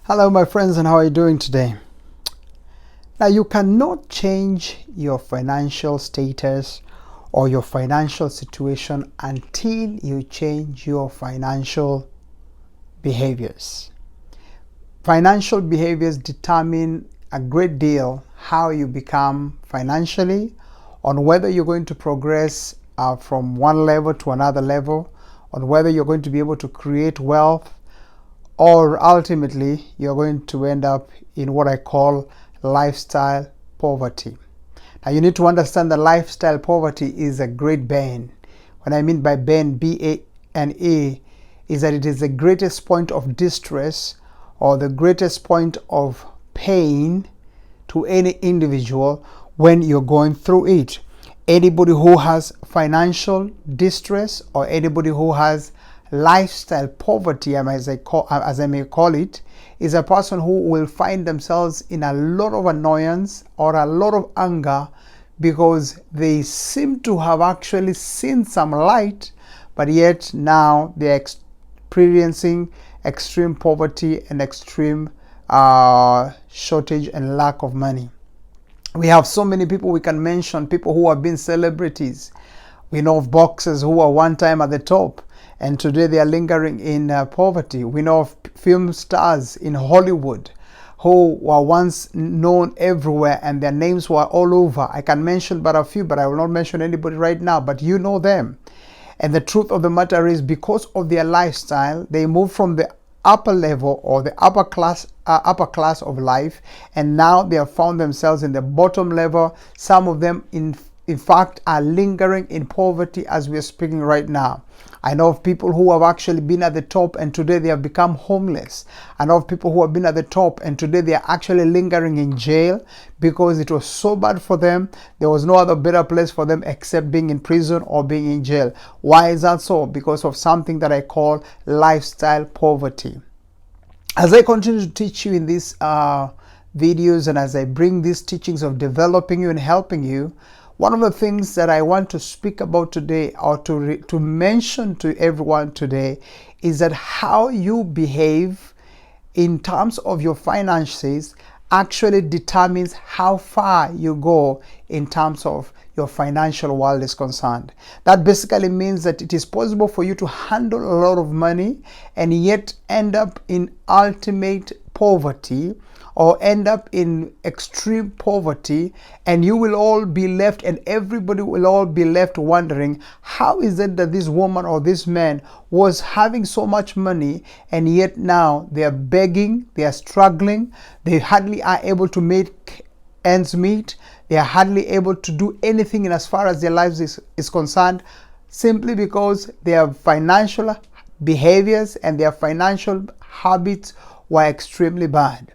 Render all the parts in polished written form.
Hello, my friends, and how are you doing today? Now, you cannot change your financial status or your financial situation until you change your financial behaviors. Financial behaviors determine a great deal how you become financially, on whether you're going to progress from one level to another level, on whether you're going to be able to create wealth, or ultimately you're going to end up in what I call lifestyle poverty. Now you need to understand that lifestyle poverty is a great bane. What I mean by bane, B-A-N-E, is that it is the greatest point of distress or the greatest point of pain to any individual when you're going through it. Anybody who has financial distress or anybody who has lifestyle poverty, as I may call it, is a person who will find themselves in a lot of annoyance or a lot of anger because they seem to have actually seen some light, but yet now they're experiencing extreme poverty and extreme shortage and lack of money. We have so many people we can mention, people who have been celebrities. We know of boxers who were one time at the top and today they are lingering in poverty. We know of film stars in Hollywood who were once known everywhere and their names were all over. I can mention but a few, but I will not mention anybody right now, but you know them. And the truth of the matter is, because of their lifestyle, they moved from the upper level or the upper class of life, and now they have found themselves in the bottom level. Some of them in fact are lingering in poverty as we are speaking right now. I know of people who have actually been at the top and today they have become homeless. I know of people who have been at the top and today they are actually lingering in jail because it was so bad for them. There was no other better place for them except being in prison or being in jail. Why is that so? Because of something that I call lifestyle poverty. As I continue to teach you in these videos and as I bring these teachings of developing you and helping you, one of the things that I want to speak about today, or to mention to everyone today, is that how you behave in terms of your finances actually determines how far you go in terms of your financial world is concerned. That basically means that it is possible for you to handle a lot of money and yet end up in ultimate poverty, or end up in extreme poverty, and you will all be left, and everybody will all be left wondering, how is it that this woman or this man was having so much money and yet now they are begging, they are struggling, they hardly are able to make ends meet, they are hardly able to do anything in as far as their lives is concerned, simply because their financial behaviors and their financial habits were extremely bad.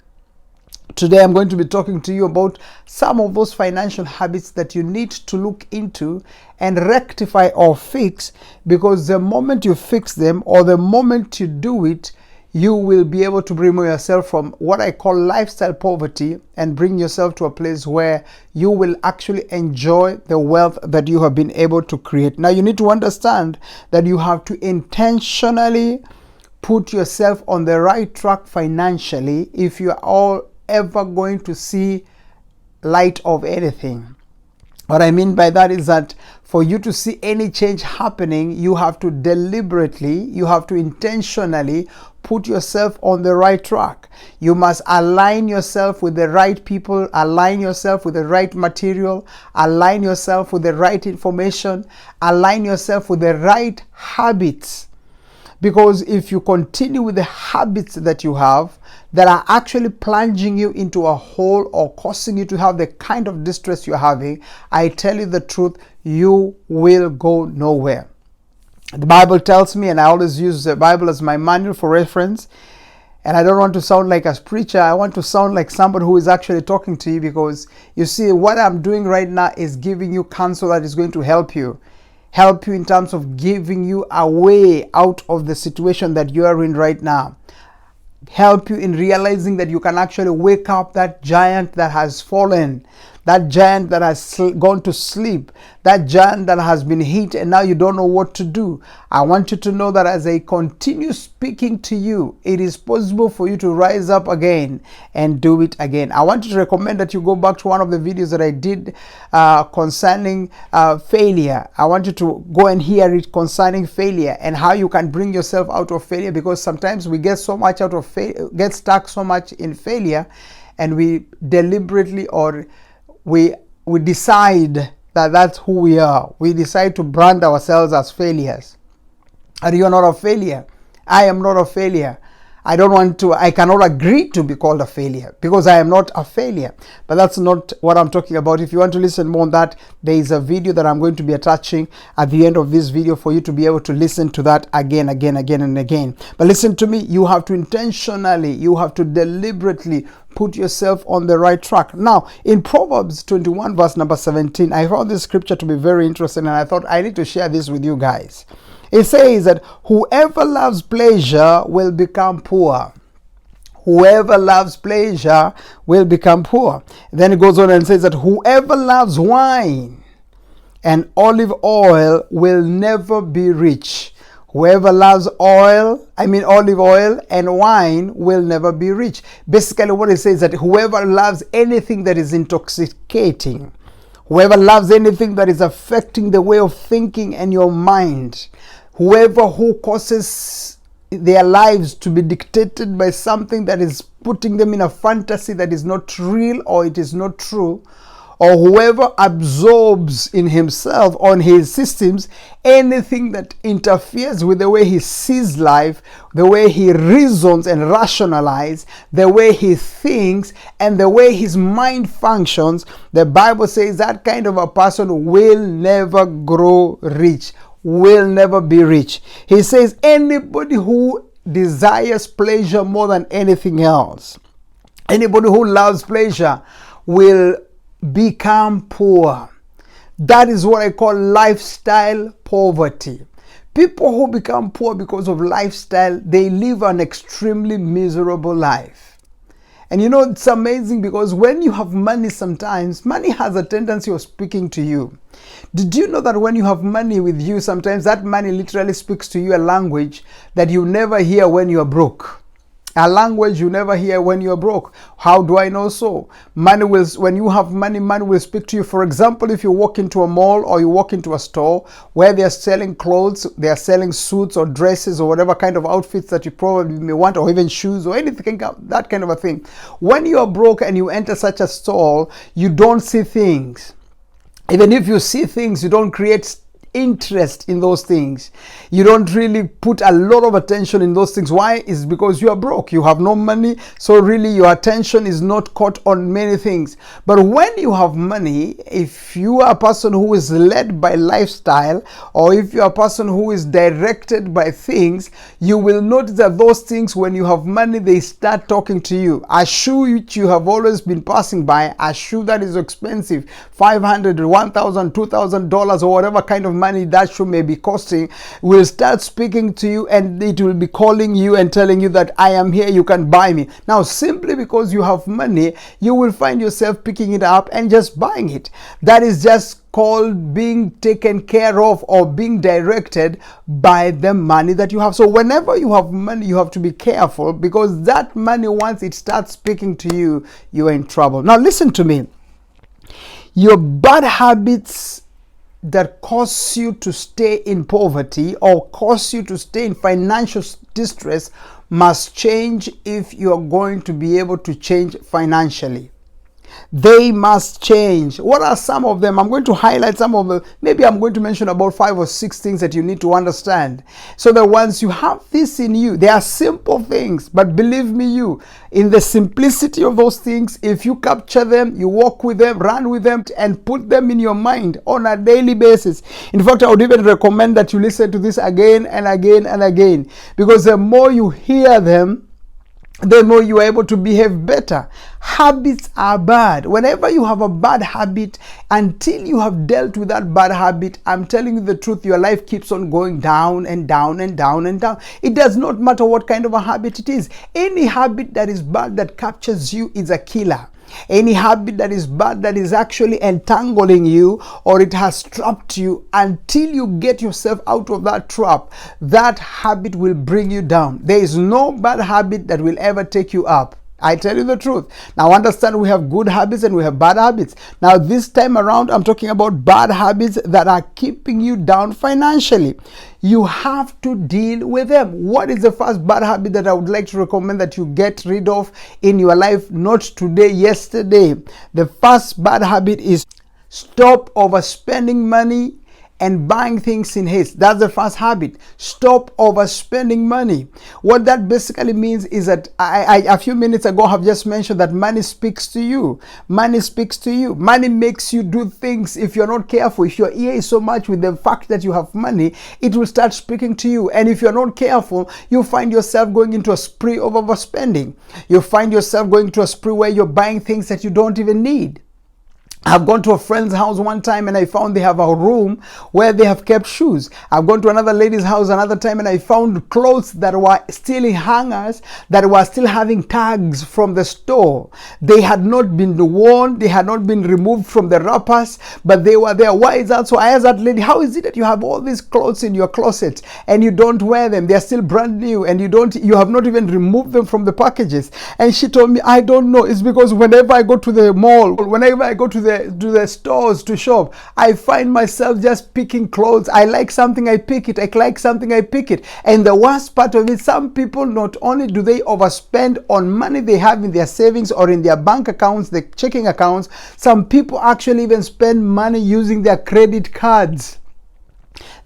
Today I'm going to be talking to you about some of those financial habits that you need to look into and rectify or fix, because the moment you fix them or the moment you do it, you will be able to remove yourself from what I call lifestyle poverty and bring yourself to a place where you will actually enjoy the wealth that you have been able to create. Now you need to understand that you have to intentionally put yourself on the right track financially if you are all ever going to see light of anything. What I mean by that is that for you to see any change happening, you have to deliberately, you have to intentionally put yourself on the right track. You must align yourself with the right people, align yourself with the right material, align yourself with the right information, align yourself with the right habits. Because if you continue with the habits that you have that are actually plunging you into a hole or causing you to have the kind of distress you're having, I tell you the truth, you will go nowhere. The Bible tells me, and I always use the Bible as my manual for reference, and I don't want to sound like a preacher, I want to sound like somebody who is actually talking to you, because you see, what I'm doing right now is giving you counsel that is going to help you in terms of giving you a way out of the situation that you are in right now. Help you in realizing that you can actually wake up that giant that has fallen, that giant that has gone to sleep, that giant that has been hit and now you don't know what to do. I want you to know that as I continue speaking to you, it is possible for you to rise up again and do it again. I want you to recommend that you go back to one of the videos that I did concerning failure. I want you to go and hear it concerning failure and how you can bring yourself out of failure, because sometimes we get so much out of get stuck so much in failure, and we deliberately or we decide that that's who we are. We decide to brand ourselves as failures. And you are not a failure. I am not a failure. I cannot agree to be called a failure because I am not a failure. But that's not what I'm talking about. If you want to listen more on that, there is a video that I'm going to be attaching at the end of this video for you to be able to listen to that again and again. But listen to me, you have to intentionally, you have to deliberately put yourself on the right track. Now, in Proverbs 21 verse number 17, I found this scripture to be very interesting and I thought I need to share this with you guys. It says that whoever loves pleasure will become poor. Whoever loves pleasure will become poor. Then it goes on and says that whoever loves wine and olive oil will never be rich. Whoever loves olive oil and wine will never be rich. Basically what it says is that whoever loves anything that is intoxicating, whoever loves anything that is affecting the way of thinking and your mind, whoever who causes their lives to be dictated by something that is putting them in a fantasy that is not real or it is not true, or whoever absorbs in himself, on his systems, anything that interferes with the way he sees life, the way he reasons and rationalizes, the way he thinks, and the way his mind functions, the Bible says that kind of a person will never grow rich, will never be rich. He says anybody who desires pleasure more than anything else, anybody who loves pleasure will become poor. That is what I call lifestyle poverty. People who become poor because of lifestyle, they live an extremely miserable life. And you know, it's amazing because when you have money, sometimes money has a tendency of speaking to you. Did you know that when you have money with you, sometimes that money literally speaks to you a language that you never hear when you are broke? A language you never hear when you're broke. How do I know so? When you have money, money will speak to you. For example, if you walk into a mall or you walk into a store where they're selling clothes, they're selling suits or dresses or whatever kind of outfits that you probably may want, or even shoes or anything, that kind of a thing. When you are broke and you enter such a store, you don't see things. Even if you see things, you don't create interest in those things. You don't really put a lot of attention in those things. Why? Is because you are broke. You have no money, so really your attention is not caught on many things. But when you have money, if you are a person who is led by lifestyle, or if you are a person who is directed by things, you will notice that those things, when you have money, they start talking to you. A shoe which you have always been passing by, a shoe that is expensive, $500, $1,000, $2,000 or whatever kind of money that shoe may be costing, will start speaking to you, and it will be calling you and telling you that I am here, you can buy me. Now, simply because you have money, you will find yourself picking it up and just buying it. That is just called being taken care of or being directed by the money that you have. So whenever you have money, you have to be careful, because that money, once it starts speaking to you, you are in trouble. Now listen to me. Your bad habits that cause you to stay in poverty or cause you to stay in financial distress must change if you are going to be able to change financially. They must change. What are some of them? I'm going to highlight some of them. Maybe I'm going to mention about 5 or 6 things that you need to understand. So that once you have this in you, they are simple things, but believe me, in the simplicity of those things, if you capture them, you walk with them, run with them, and put them in your mind on a daily basis. In fact, I would even recommend that you listen to this again and again and again, because the more you hear them, the more you are able to behave better. Habits are bad. Whenever you have a bad habit, until you have dealt with that bad habit, I'm telling you the truth, your life keeps on going down and down and down and down. It does not matter what kind of a habit it is. Any habit that is bad, that captures you, is a killer. Any habit that is bad, that is actually entangling you, or it has trapped you, until you get yourself out of that trap, that habit will bring you down. There is no bad habit that will ever take you up. I tell you the truth. Now understand, we have good habits and we have bad habits. Now this time around, I'm talking about bad habits that are keeping you down financially. You have to deal with them. What is the first bad habit that I would like to recommend that you get rid of in your life? Not today, yesterday. The first bad habit is stop overspending money and buying things in haste. That's the first habit. Stop overspending money. What that basically means is that I a few minutes ago have just mentioned that money speaks to you. Money speaks to you. Money makes you do things. If you're not careful, if your ear is so much with the fact that you have money, it will start speaking to you. And if you're not careful, you find yourself going into a spree of overspending. You find yourself going to a spree where you're buying things that you don't even need. I've gone to a friend's house one time and I found they have a room where they have kept shoes. I've gone to another lady's house another time and I found clothes that were still in hangers, that were still having tags from the store. They had not been worn, they had not been removed from the wrappers, but they were there. Why is that? So I asked that lady, how is it that you have all these clothes in your closet and you don't wear them? They're still brand new and you have not even removed them from the packages. And she told me, I don't know. It's because whenever I go to the mall, whenever I go to the stores to shop, I find myself just picking clothes. I like something, I pick it. I like something, I pick it. And the worst part of it, some people, not only do they overspend on money they have in their savings or in their bank accounts, the checking accounts, some people actually even spend money using their credit cards.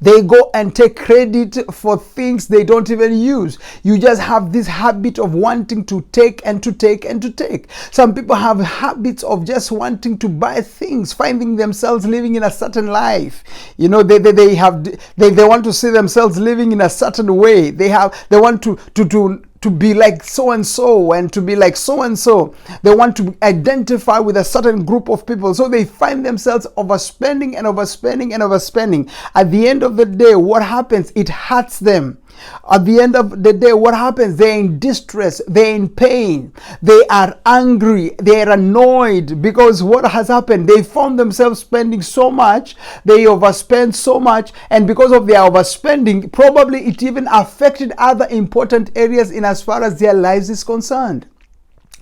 They go and take credit for things they don't even use. You just have this habit of wanting to take and to take and to take. Some people have habits of just wanting to buy things, finding themselves living in a certain life. You know, they want to see themselves living in a certain way. They want to be like so and so and to be like so and so. They want to identify with a certain group of people. So they find themselves overspending and overspending and overspending. At the end of the day, what happens? It hurts them. At the end of the day, what happens? They're in distress, they're in pain, they are angry, they're annoyed because what has happened? They found themselves spending so much, they overspend so much, and because of their overspending, probably it even affected other important areas in as far as their lives is concerned.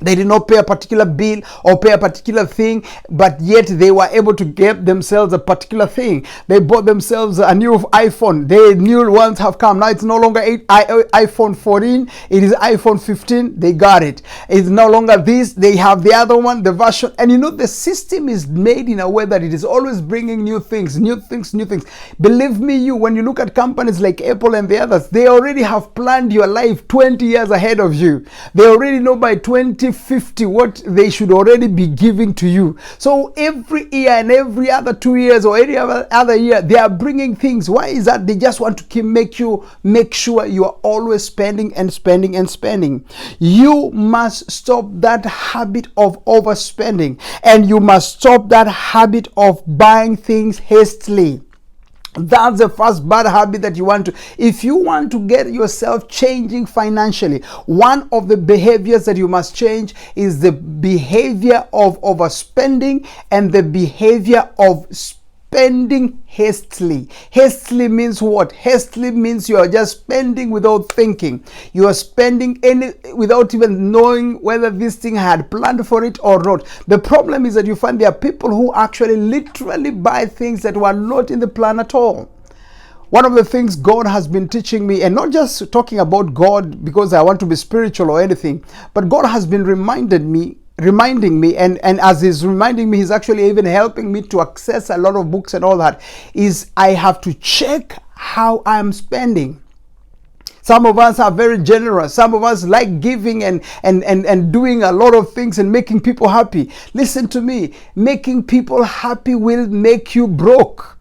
They did not pay a particular bill or pay a particular thing, but yet they were able to get themselves a particular thing. They bought themselves a new iPhone. The new ones have come. Now it's no longer iPhone 14. It is iPhone 15. They got it. It's no longer this. They have the other one, the version. And you know, the system is made in a way that it is always bringing new things, new things, new things. Believe me, when you look at companies like Apple and the others, they already have planned your life 20 years ahead of you. They already know by 2050 what they should already be giving to you. So every year and every other 2 years or every other year, they are bringing things. Why is that? They just want to make sure you are always spending and spending and spending. You must stop that habit of overspending, and you must stop that habit of buying things hastily. That's the first bad habit that you want to. If you want to get yourself changing financially, one of the behaviors that you must change is the behavior of overspending and the behavior of spending hastily. Hastily means what? Hastily means you are just spending without thinking. You are spending without even knowing whether this thing had planned for it or not. The problem is that you find there are people who actually literally buy things that were not in the plan at all. One of the things God has been teaching me, and not just talking about God because I want to be spiritual or anything, but God has been reminding me, and as he's reminding me, he's actually even helping me to access a lot of books and all that, is I have to check how I'm spending. Some of us are very generous. Some of us like giving and doing a lot of things and making people happy. Listen to me, making people happy will make you broke.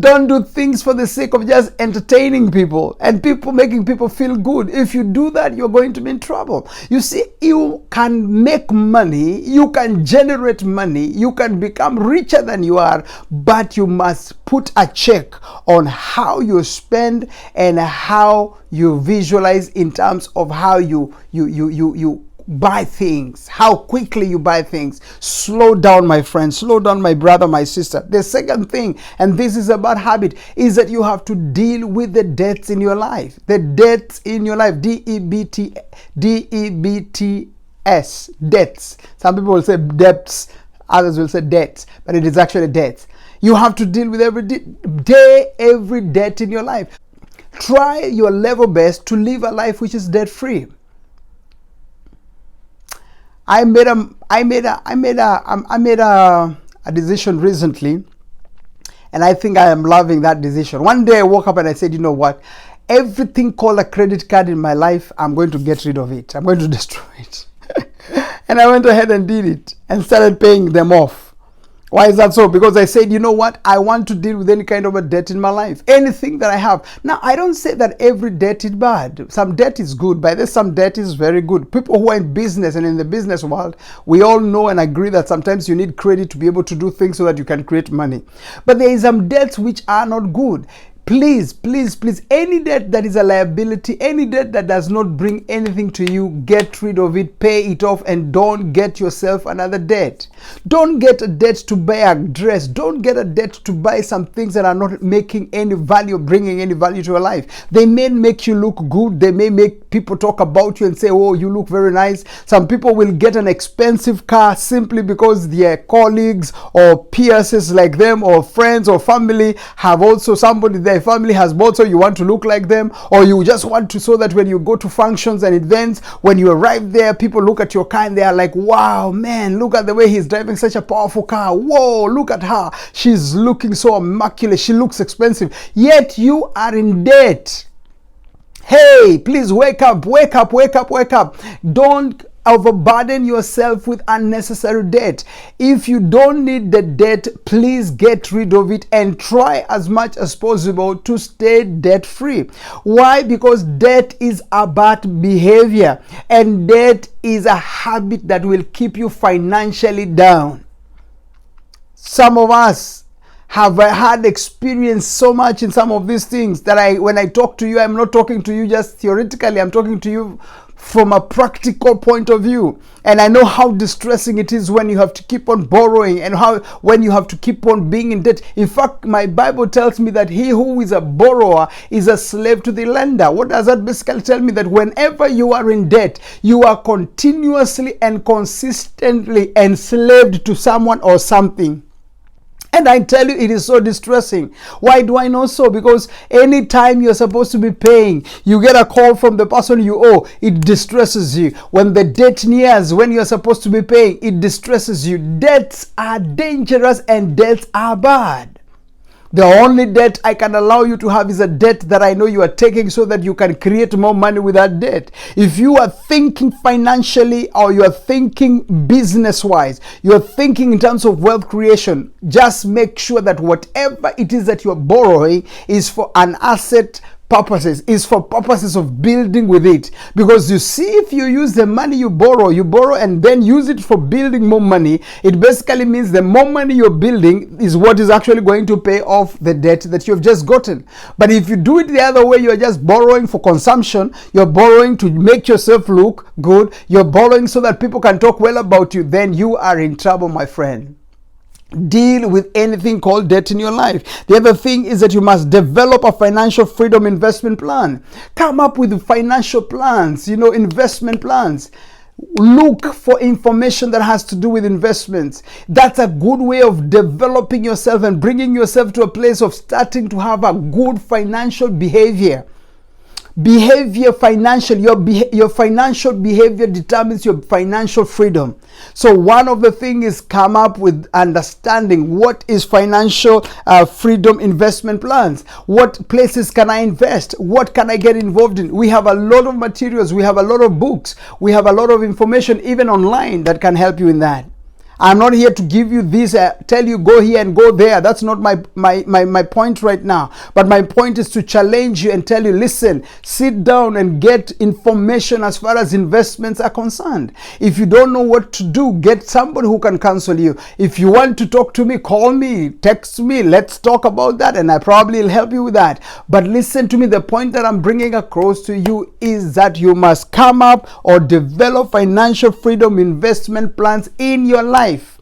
Don't do things for the sake of just entertaining people and making people feel good. If you do that, you're going to be in trouble. You see, you can make money, you can generate money, you can become richer than you are, but you must put a check on how you spend and how you visualize in terms of how you buy things, how quickly you buy things. Slow down, my friend. Slow down, my brother, my sister. The second thing, and this is about habit, is that you have to deal with the debts in your life. The debts in your life. D-E-B-T-S. Debts. Some people will say debts. Others will say debts. But it is actually debts. You have to deal with every day, every debt in your life. Try your level best to live a life which is debt free. I made a decision recently, and I think I am loving that decision. One day I woke up and I said, you know what? Everything called a credit card in my life, I'm going to get rid of it. I'm going to destroy it. And I went ahead and did it and started paying them off. Why is that so? Because I said, you know what? I want to deal with any kind of a debt in my life. Anything that I have. Now, I don't say that every debt is bad. Some debt is good, but there's some debt is very good. People who are in business and in the business world, we all know and agree that sometimes you need credit to be able to do things so that you can create money. But there is some debts which are not good. Please, please, please, any debt that is a liability, any debt that does not bring anything to you, get rid of it, pay it off, and don't get yourself another debt. Don't get a debt to buy a dress. Don't get a debt to buy some things that are not making any value, bringing any value to your life. They may make you look good. They may make people talk about you and say, oh, you look very nice. Some people will get an expensive car simply because their colleagues or peers like them or friends or family have also somebody their family has bought, so you want to look like them, or you just want to, so that when you go to functions and events, when you arrive there, people look at your car and they are like, wow, man, look at the way he's driving such a powerful car. Whoa, look at her. She's looking so immaculate. She looks expensive. Yet you are in debt. Hey, please wake up, wake up, wake up, wake up. Don't overburden yourself with unnecessary debt. If you don't need the debt, please get rid of it and try as much as possible to stay debt free. Why? Because debt is about behavior, and debt is a habit that will keep you financially down. Some of us have had experience so much in some of these things that when I talk to you, I'm not talking to you just theoretically, I'm talking to you from a practical point of view. And I know how distressing it is when you have to keep on borrowing, and when you have to keep on being in debt. In fact, my Bible tells me that he who is a borrower is a slave to the lender. What does that basically tell me? That whenever you are in debt, you are continuously and consistently enslaved to someone or something. And I tell you, it is so distressing. Why do I know so? Because anytime you're supposed to be paying, you get a call from the person you owe, it distresses you. When the debt nears, when you're supposed to be paying, it distresses you. Debts are dangerous and debts are bad. The only debt I can allow you to have is a debt that I know you are taking so that you can create more money with that debt. If you are thinking financially, or you are thinking business-wise, you are thinking in terms of wealth creation, just make sure that whatever it is that you are borrowing is for an asset purposes, is for purposes of building with it. Because you see, if you use the money you borrow and then use it for building more money, it basically means the more money you're building is what is actually going to pay off the debt that you've just gotten. But if you do it the other way, you're just borrowing for consumption, you're borrowing to make yourself look good, you're borrowing so that people can talk well about you, then you are in trouble, my friend. Deal with anything called debt in your life. The other thing is that you must develop a financial freedom investment plan. Come up with financial plans, investment plans. Look for information that has to do with investments. That's a good way of developing yourself and bringing yourself to a place of starting to have a good financial behavior. Your financial behavior determines your financial freedom. So one of the things is come up with understanding what is financial freedom investment plans. What places can I invest? What can I get involved in? We have a lot of materials. We have a lot of books. We have a lot of information even online that can help you in that. I'm not here to give you this, tell you go here and go there. That's not my point right now. But my point is to challenge you and tell you, listen, sit down and get information as far as investments are concerned. If you don't know what to do, get somebody who can counsel you. If you want to talk to me, call me, text me, let's talk about that, and I probably will help you with that. But listen to me, the point that I'm bringing across to you is that you must come up or develop financial freedom investment plans in your life.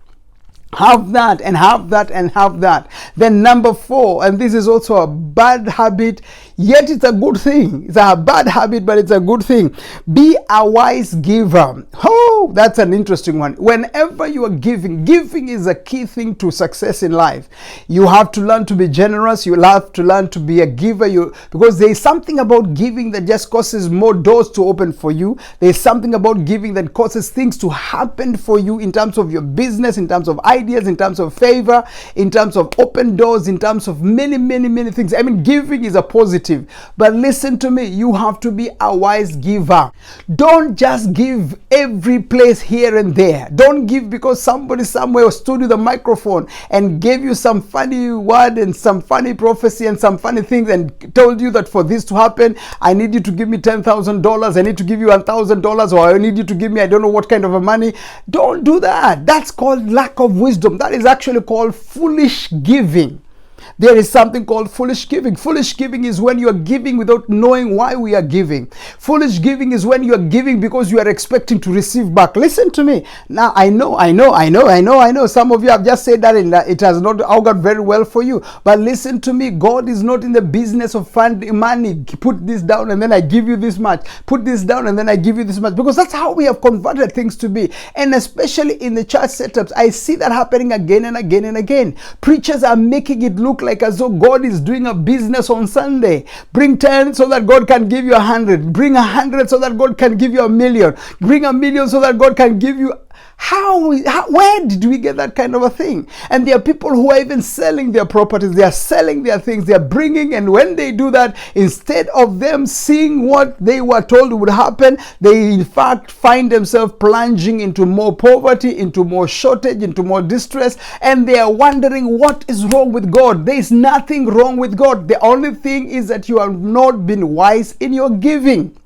Have that and have that and have that. Then number 4, and this is also a bad habit, yet it's a good thing. It's a bad habit, but it's a good thing. Be a wise giver. Oh, that's an interesting one. Whenever you are giving is a key thing to success in life. You have to learn to be generous. You have to learn to be a giver. Because there is something about giving that just causes more doors to open for you. There is something about giving that causes things to happen for you in terms of your business, in terms of ideas, in terms of favor, in terms of open doors, in terms of many things. I mean, giving is a positive. But listen to me, you have to be a wise giver. Don't just give every place here and there. Don't give because somebody somewhere stood with a microphone and gave you some funny word and some funny prophecy and some funny things and told you that for this to happen, I need you to give me $10,000, I need to give you $1,000, or I need you to give me I don't know what kind of a money. Don't do that. That's called lack of wisdom. That is actually called foolish giving. There is something called foolish giving. Foolish giving is when you are giving without knowing why we are giving. Foolish giving is when you are giving because you are expecting to receive back. Listen to me. Now, I know. Some of you have just said that and it has not augured very well for you. But listen to me. God is not in the business of funding money. Put this down and then I give you this much. Put this down and then I give you this much. Because that's how we have converted things to be. And especially in the church setups, I see that happening again and again and again. Preachers are making it look like as though God is doing a business on Sunday. Bring 10 so that God can give you 100. Bring 100 so that God can give you 1,000,000. Bring 1,000,000 so that God can give you. Where did we get that kind of a thing? And there are people who are even selling their properties. They are selling their things. They are bringing, and when they do that, instead of them seeing what they were told would happen, they in fact find themselves plunging into more poverty, into more shortage, into more distress, and they are wondering what is wrong with God. There is nothing wrong with God. The only thing is that you have not been wise in your giving.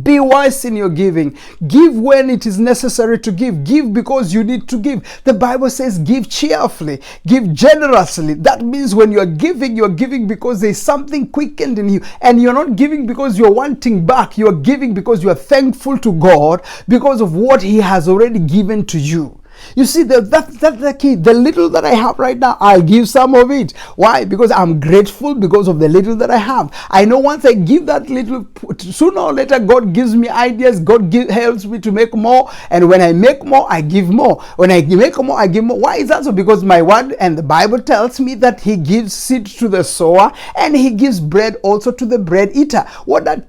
Be wise in your giving. Give when it is necessary to give. Give because you need to give. The Bible says give cheerfully. Give generously. That means when you're giving because there's something quickened in you. And you're not giving because you're wanting back. You're giving because you're thankful to God because of what He has already given to you. You see, that's the key. The little that I have right now, I'll give some of it. Why? Because I'm grateful because of the little that I have. I know once I give that little, sooner or later, God gives me ideas. God helps me to make more. And when I make more, I give more. When I make more, I give more. Why is that so? Because my word and the Bible tells me that He gives seed to the sower and He gives bread also to the bread eater. What that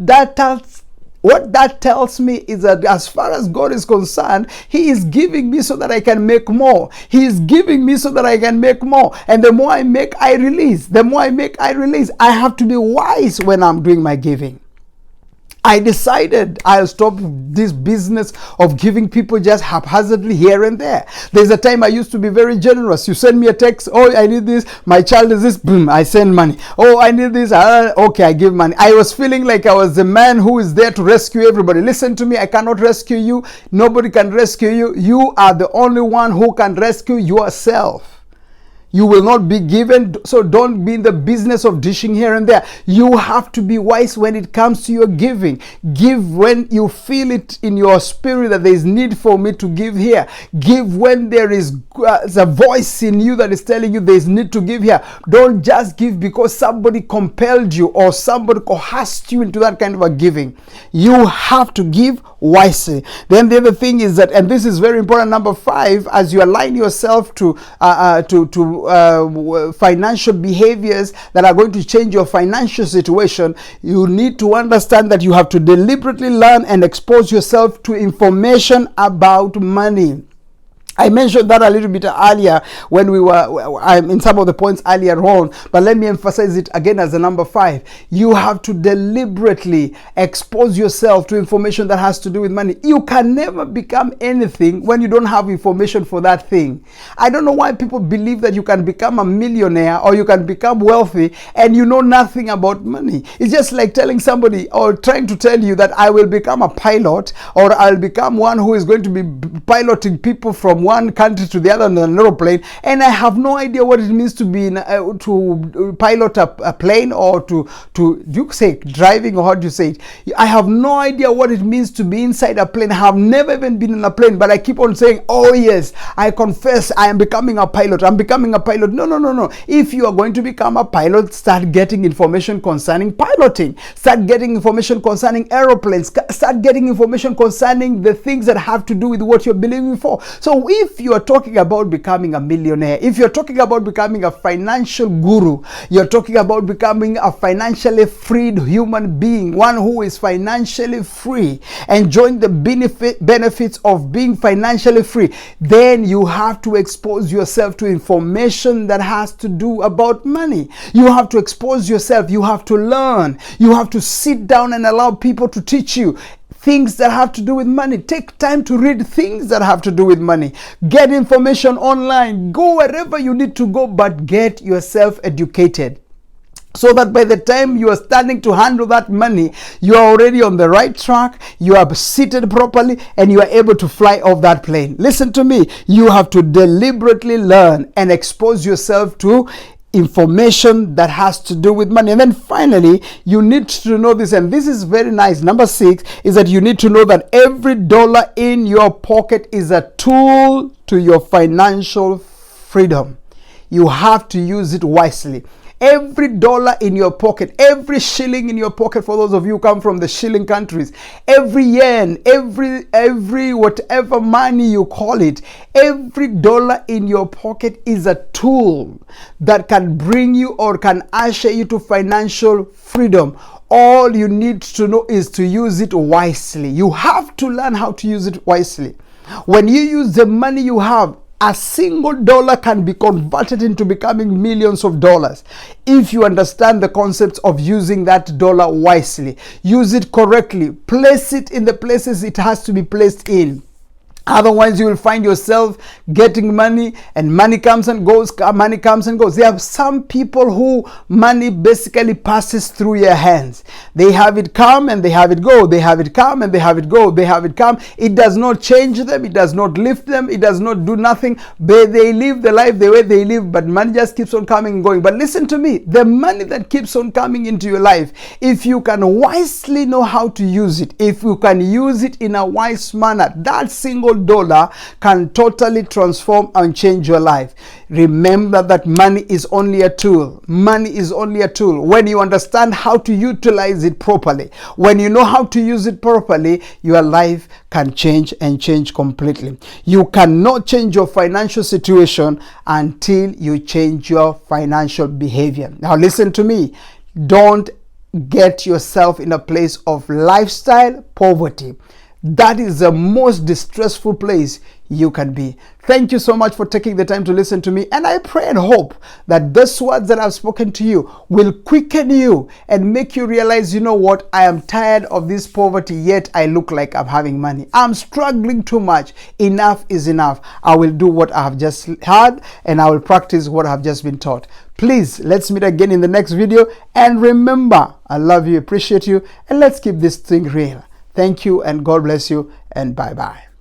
tells me is that as far as God is concerned, He is giving me so that I can make more. He is giving me so that I can make more. And the more I make, I release. The more I make, I release. I have to be wise when I'm doing my giving. I decided I'll stop this business of giving people just haphazardly here and there. There's a time I used to be very generous. You send me a text, oh, I need this, my child is this, boom, I send money. Oh, I need this, okay, I give money. I was feeling like I was the man who is there to rescue everybody. Listen to me, I cannot rescue you. Nobody can rescue you. You are the only one who can rescue yourself. You will not be given, so don't be in the business of dishing here and there. You have to be wise when it comes to your giving. Give when you feel it in your spirit that there is need for me to give here. Give when there is a voice in you that is telling you there is need to give here. Don't just give because somebody compelled you or somebody coerced you into that kind of a giving. You have to give wisely. Then the other thing is that, and this is very important, number 5, as you align yourself to financial behaviors that are going to change your financial situation, you need to understand that you have to deliberately learn and expose yourself to information about money. I mentioned that a little bit earlier when we were in some of the points earlier on, but let me emphasize it again as the number 5. You have to deliberately expose yourself to information that has to do with money. You can never become anything when you don't have information for that thing. I don't know why people believe that you can become a millionaire or you can become wealthy and you know nothing about money. It's just like telling somebody or trying to tell you that I will become a pilot, or I'll become one who is going to be piloting people from one country to the other on an aeroplane, and I have no idea what it means to be to pilot a plane, or to you say driving, or how do you say it? I have no idea what it means to be inside a plane. I have never even been in a plane, but I keep on saying, oh yes, I confess I am becoming a pilot. I'm becoming a pilot. No. If you are going to become a pilot, start getting information concerning piloting. Start getting information concerning aeroplanes. Start getting information concerning the things that have to do with what you're believing for. So if you are talking about becoming a millionaire, if you're talking about becoming a financial guru, you're talking about becoming a financially freed human being, one who is financially free, enjoying the benefits of being financially free, then you have to expose yourself to information that has to do about money. You have to expose yourself. You have to learn. You have to sit down and allow people to teach you things that have to do with money. Take time to read things that have to do with money. Get information online. Go wherever you need to go, but get yourself educated, so that by the time you are starting to handle that money, you are already on the right track, you are seated properly, and you are able to fly off that plane. Listen to me. You have to deliberately learn and expose yourself to information that has to do with money. And then finally, you need to know this, and this is very nice. Number 6 is that you need to know that every dollar in your pocket is a tool to your financial freedom. You have to use it wisely. Every dollar in your pocket, every shilling in your pocket, for those of you who come from the shilling countries, every yen, every whatever money you call it, every dollar in your pocket is a tool that can bring you or can usher you to financial freedom. All you need to know is to use it wisely. You have to learn how to use it wisely. When you use the money you have, a single dollar can be converted into becoming millions of dollars if you understand the concepts of using that dollar wisely. Use it correctly. Place it in the places it has to be placed in. Otherwise, you will find yourself getting money, and money comes and goes, money comes and goes. There are some people who money basically passes through your hands. They have it come and they have it go. They have it come and they have it go. They have it come. It does not change them. It does not lift them. It does not do nothing. They live the life the way they live, but money just keeps on coming and going. But listen to me. The money that keeps on coming into your life, if you can wisely know how to use it, if you can use it in a wise manner, that single dollar can totally transform and change your life. Remember that money is only a tool. Money is only a tool. When you understand how to utilize it properly, when you know how to use it properly, your life can change and change completely. You cannot change your financial situation until you change your financial behavior. Now listen to me. Don't get yourself in a place of lifestyle poverty. That is the most distressful place you can be. Thank you so much for taking the time to listen to me, and I pray and hope that these words that I've spoken to you will quicken you and make you realize, you know what, I am tired of this poverty, yet I look like I'm having money. I'm struggling too much. Enough is enough. I will do what I have just heard, and I will practice what I have just been taught. Please, let's meet again in the next video, and remember, I love you, appreciate you, and let's keep this thing real. Thank you, and God bless you, and bye-bye.